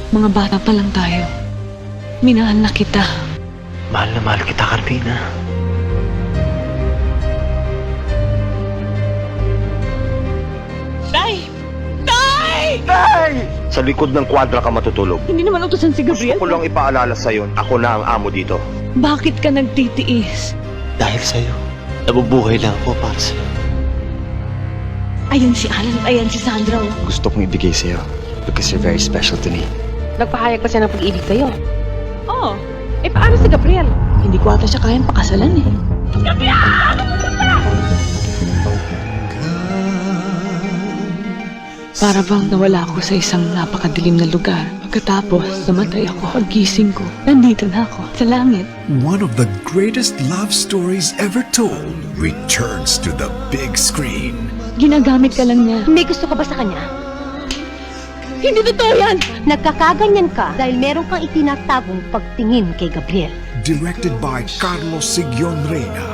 Mga bata pa lang tayo. Minahal na kita. Mahal na mahal kita, Carmina. Tay! Tay! Tay! Sa likod ng kwadra ka matutulog. Hindi naman utusan si Gusto Gabriel. ko lang ipaalala sa'yo, ako na ang amo dito. Bakit ka nagtitiis? Dahil sa'yo, nabubuhay lang ako para sa'yo. Ayan si Alan at ayan si Sandra. Oh. Gusto kong ibigay sa'yo because you're very special to me. Nagpahayag pa siya ng pag-ibig sa'yo. Oh, Eh, paano si Gabriel? hindi ko ata siya kayang pakasalan eh. Para bang nawala ako sa isang napakadilim na lugar. Pagkatapos, namatay ako. Paggising ko, nandito na ako, sa langit. One of the greatest love stories ever told returns to the big screen. Ginagamit ka lang niya. May gusto ka ba sa kanya? Hindi totoo yan! Nagkakaganyan ka dahil meron kang itinatagong pagtingin kay Gabriel. Directed by Carlos Sigyon Reyna.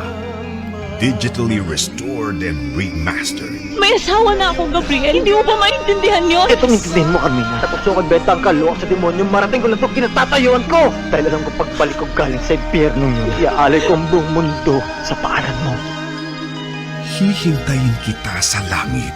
Digitally restored and remastered. May asawa na ako, Gabriel. Hindi mo ba maintindihan yun? Itong intindihin mo, Carmina. Tapos yung magbenta ang kaluwang sa demonyo, marating ko lang ito kinatatayuan ko. Dahil alam ko pagbalik ko galing sa impyerno yun, iaalay ko ang buong mundo sa paanan mo. Hihintayin kita sa langit.